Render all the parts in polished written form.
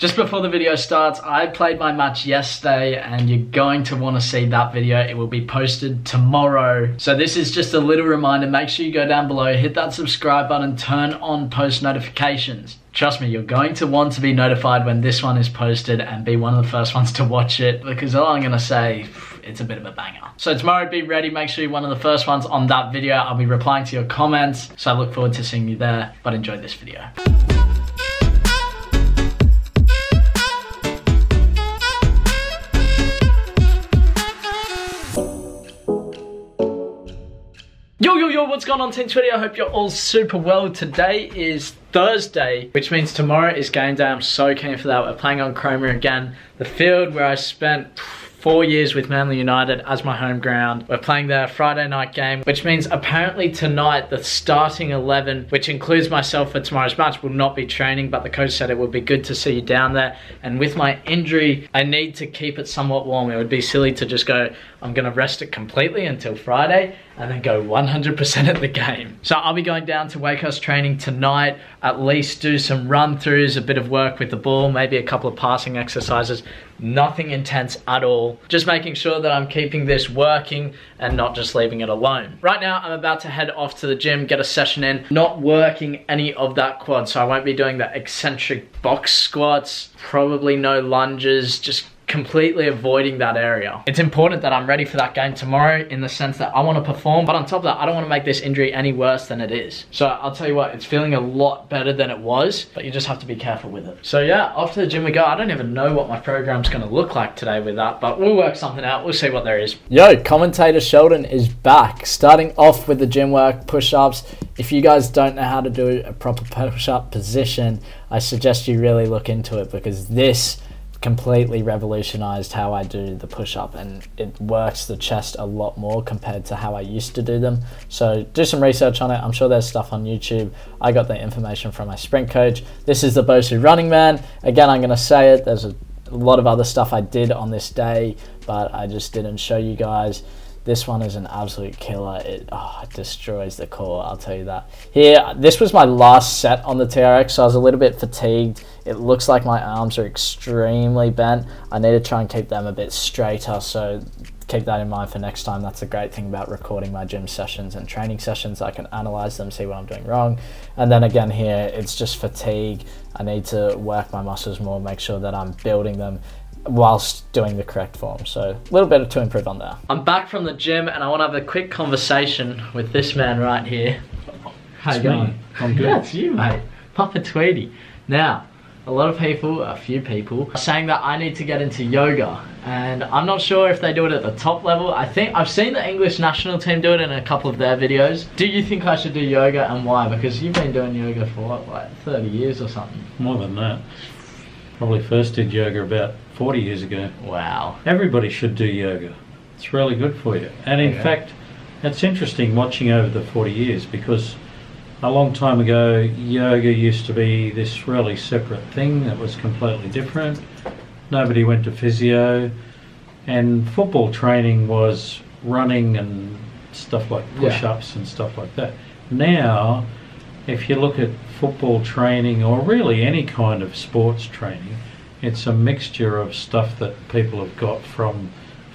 Just before the video starts, I played my match yesterday and you're going to want to see that video. It will be posted tomorrow. So this is just a little reminder. Make sure you go down below, hit that subscribe button, turn on post notifications. Trust me, you're going to want to be notified when this one is posted and be one of the first ones to watch it, because all I'm going to say, it's a bit of a banger. So tomorrow, be ready. Make sure you're one of the first ones on that video. I'll be replying to your comments. So I look forward to seeing you there, but enjoy this video. Yo, what's going on, Team Twitty? I hope you're all super well. Today is Thursday, which means tomorrow is game day. I'm so keen for that. We're playing on Chroma again. The field where I spent 4 years with Manly United as my home ground. We're playing their Friday night game, which means apparently tonight the starting 11, which includes myself for tomorrow's match, will not be training, but the coach said it would be good to see you down there. And with my injury, I need to keep it somewhat warm. It would be silly to just go, I'm gonna rest it completely until Friday and then go 100% at the game. So I'll be going down to Wakehurst training tonight, at least do some run-throughs, a bit of work with the ball, maybe a couple of passing exercises. Nothing intense at all. Just making sure that I'm keeping this working and not just leaving it alone. Right now, I'm about to head off to the gym, get a session in. Not working any of that quad, so I won't be doing the eccentric box squats, probably no lunges, just completely avoiding that area. It's important that I'm ready for that game tomorrow in the sense that I want to perform, but on top of that, I don't want to make this injury any worse than it is. So I'll tell you what, it's feeling a lot better than it was, but you just have to be careful with it. So yeah, off to the gym we go. I don't even know what my program's going to look like today with that, but we'll work something out. We'll see what there is. Yo, commentator Sheldon is back. Starting off with the gym work, push-ups. If you guys don't know how to do a proper push-up position, I suggest you really look into it, because this completely revolutionized how I do the push-up, and it works the chest a lot more compared to how I used to do them. So do some research on it. I'm sure there's stuff on YouTube. I got the information from my sprint coach. This is the Bosu Running Man. Again, I'm going to say it, there's a lot of other stuff I did on this day, but I just didn't show you guys. This one is an absolute killer. It destroys the core, I'll tell you that. Here, this was my last set on the TRX, so I was a little bit fatigued. It looks like my arms are extremely bent. I need to try and keep them a bit straighter, so keep that in mind for next time. That's a great thing about recording my gym sessions and training sessions. I can analyze them, see what I'm doing wrong. And then again here, it's just fatigue. I need to work my muscles more, make sure that I'm building them whilst doing the correct form. So a little bit to improve on there. I'm back from the gym and I want to have a quick conversation with this man right here. How you going? I'm good. Yeah, it's you, mate. Papa Tweedy. Now, a few people are saying that I need to get into yoga, and I'm not sure if they do it at the top level. I think I've seen the English national team do it in a couple of their videos. Do you think I should do yoga, and why? Because you've been doing yoga for what, like 30 years or something? More than that. Probably first did yoga about 40 years ago. Wow. Everybody should do yoga. It's really good for you. And in fact, it's interesting watching over the 40 years, because a long time ago, yoga used to be this really separate thing that was completely different. Nobody went to physio, and football training was running and stuff like push-ups and stuff like that. Now, if you look at football training, or really any kind of sports training, it's a mixture of stuff that people have got from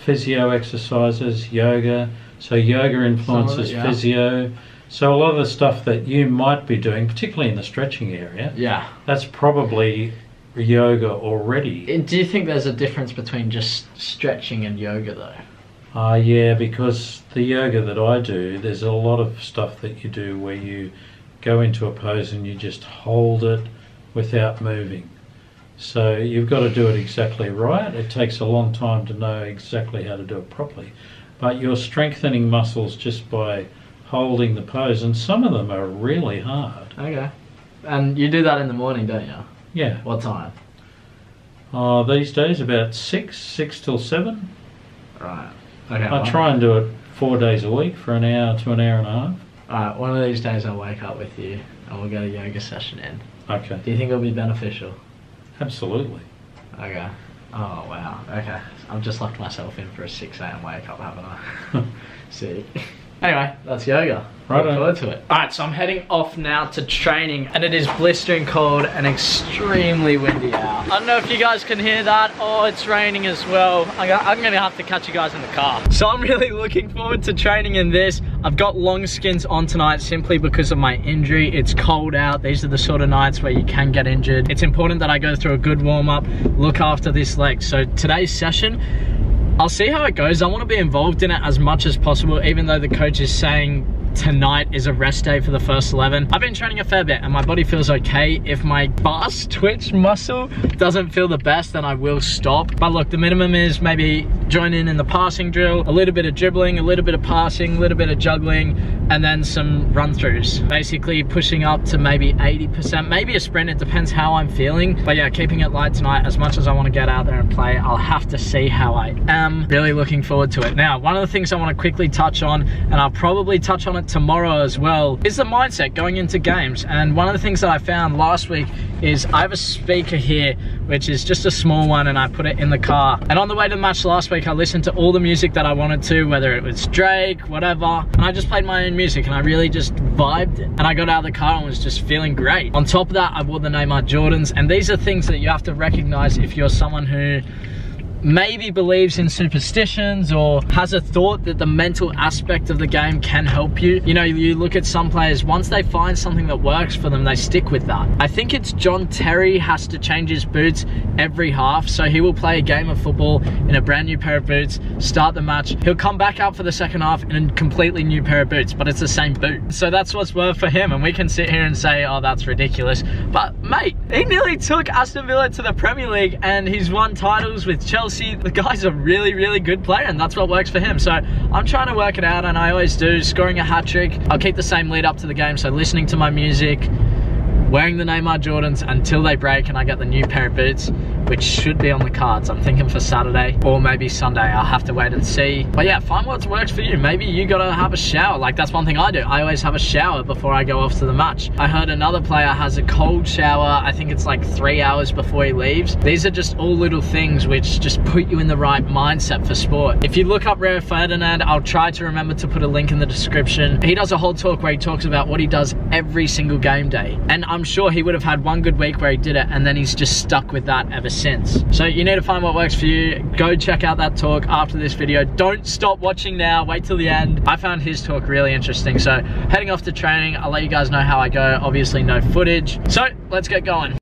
physio exercises, yoga. So yoga influences physio. So a lot of the stuff that you might be doing, particularly in the stretching area, that's probably yoga already. Do you think there's a difference between just stretching and yoga though? Yeah, because the yoga that I do, there's a lot of stuff that you do where you go into a pose and you just hold it without moving. So you've got to do it exactly right. It takes a long time to know exactly how to do it properly. But you're strengthening muscles just by holding the pose, and some of them are really hard. Okay. And you do that in the morning, don't you? Yeah. What time? These days about 6 till 7. Right. Okay. I try and do it 4 days a week for an hour to an hour and a half. Alright, one of these days I'll wake up with you and we'll get a yoga session in. Okay. Do you think it'll be beneficial? Absolutely. Okay. Oh wow. Okay. I've just locked myself in for a 6 AM wake up, haven't I? Sick. Anyway, that's yoga. Right Look on. forward to it. Alright, so I'm heading off now to training, and it is blistering cold and extremely windy out. I don't know if you guys can hear that. Oh, it's raining as well. I'm gonna have to catch you guys in the car. So I'm really looking forward to training in this. I've got long skins on tonight simply because of my injury. It's cold out. These are the sort of nights where you can get injured. It's important that I go through a good warm-up, look after this leg. So today's session, I'll see how it goes. I want to be involved in it as much as possible, even though the coach is saying tonight is a rest day for the first 11. I've been training a fair bit and my body feels okay. If my bars twitch muscle doesn't feel the best, then I will stop. But look, the minimum is maybe join in the passing drill, a little bit of dribbling, a little bit of passing, a little bit of juggling, and then some run-throughs. Basically pushing up to maybe 80%, maybe a sprint, it depends how I'm feeling. But yeah, keeping it light tonight. As much as I want to get out there and play, I'll have to see how I am. Really looking forward to it. Now, one of the things I want to quickly touch on, and I'll probably touch on it tomorrow as well, is the mindset going into games. And one of the things that I found last week is I have a speaker here, which is just a small one, and I put it in the car. And on the way to the match last week, I listened to all the music that I wanted to, whether it was Drake, whatever, and I just played my own music and I really just vibed it. And I got out of the car and was just feeling great. On top of that, I wore the Neymar Jordans, and these are things that you have to recognize if you're someone who maybe believes in superstitions or has a thought that the mental aspect of the game can help you. You know, you look at some players, once they find something that works for them, they stick with that. I think it's John Terry has to change his boots every half, so he will play a game of football in a brand new pair of boots, start the match, he'll come back out for the second half in a completely new pair of boots, but it's the same boot. So that's what's worked for him, and we can sit here and say, oh, that's ridiculous. But mate, he nearly took Aston Villa to the Premier League and he's won titles with Chelsea. The guy's a really, really good player, and that's what works for him. So I'm trying to work it out, and I always do. Scoring a hat-trick, I'll keep the same lead up to the game, so listening to my music, wearing the Neymar Jordans until they break and I get the new pair of boots, which should be on the cards. I'm thinking for Saturday or maybe Sunday. I'll have to wait and see. But yeah, find what works for you. Maybe you gotta have a shower. Like, that's one thing I do. I always have a shower before I go off to the match. I heard another player has a cold shower. I think it's like 3 hours before he leaves. These are just all little things which just put you in the right mindset for sport. If you look up Rio Ferdinand, I'll try to remember to put a link in the description. He does a whole talk where he talks about what he does every single game day. And I'm sure he would have had one good week where he did it, and then he's just stuck with that ever since. So you need to find what works for you. Go check out that talk after this video. Don't stop watching now, wait till the end. I found his talk really interesting. So heading off to training, I'll let you guys know how I go. Obviously no footage. So let's get going.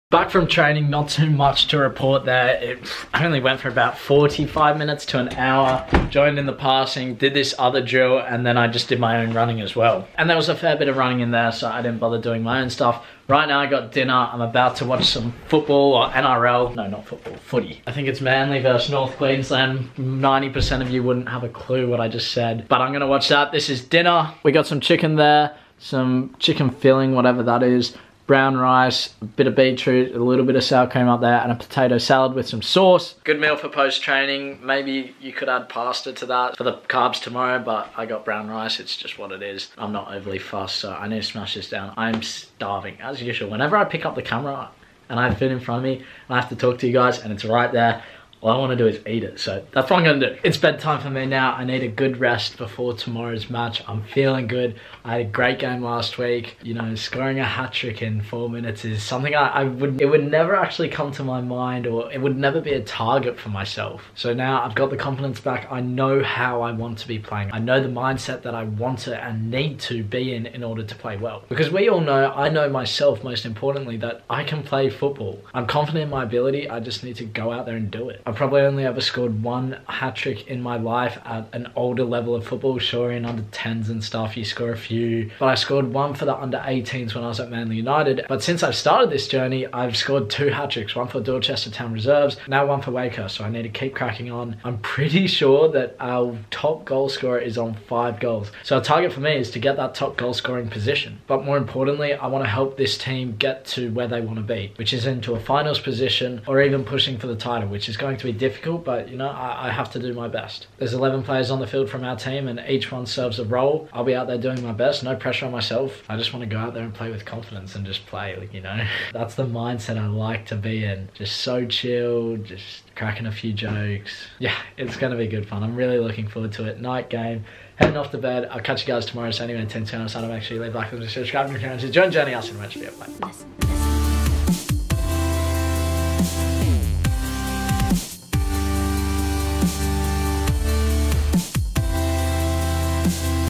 Back from training, not too much to report there. I only went for about 45 minutes to an hour, joined in the passing, did this other drill, and then I just did my own running as well. And there was a fair bit of running in there, so I didn't bother doing my own stuff. Right now I got dinner. I'm about to watch some football, or NRL. No, not football, footy. I think it's Manly versus North Queensland. 90% of you wouldn't have a clue what I just said, but I'm gonna watch that. This is dinner. We got some chicken there, some chicken filling, whatever that is. Brown rice, a bit of beetroot, a little bit of sour cream up there, and a potato salad with some sauce. Good meal for post-training. Maybe you could add pasta to that for the carbs tomorrow, but I got brown rice. It's just what it is. I'm not overly fussed, so I need to smash this down. I'm starving, as usual. Whenever I pick up the camera and I have food in front of me, and I have to talk to you guys, and it's right there, all I want to do is eat it. So that's what I'm going to do. It's bedtime for me now. I need a good rest before tomorrow's match. I'm feeling good. I had a great game last week. You know, scoring a hat-trick in 4 minutes is something it would never actually come to my mind, or it would never be a target for myself. So now I've got the confidence back. I know how I want to be playing. I know the mindset that I want to and need to be in order to play well. Because we all know, I know myself most importantly, that I can play football. I'm confident in my ability. I just need to go out there and do it. I've probably only ever scored one hat-trick in my life at an older level of football. Sure, in under 10s and stuff you score a few, but I scored one for the under 18s when I was at Manly United. But since I've started this journey, I've scored 2 hat-tricks, one for Dorchester Town Reserves, now one for Wakehurst, so I need to keep cracking on. I'm pretty sure that our top goal scorer is on 5 goals. So a target for me is to get that top goal scoring position. But more importantly, I want to help this team get to where they want to be, which is into a finals position or even pushing for the title, which is going to be difficult, but you know, I have to do my best. There's 11 players on the field from our team and each one serves a role. I'll be out there doing my best, no pressure on myself. I just want to go out there and play with confidence and just play, like, you know. That's the mindset I like to be in. Just so chill, just cracking a few jokes. Yeah, it's going to be good fun. I'm really looking forward to it. Night game, heading off to bed. I'll catch you guys tomorrow. So anyway, 10 to 10 on Sunday. Make sure you leave a like and subscribe if you're new to join the journey. I'll see you in the next video. Bye.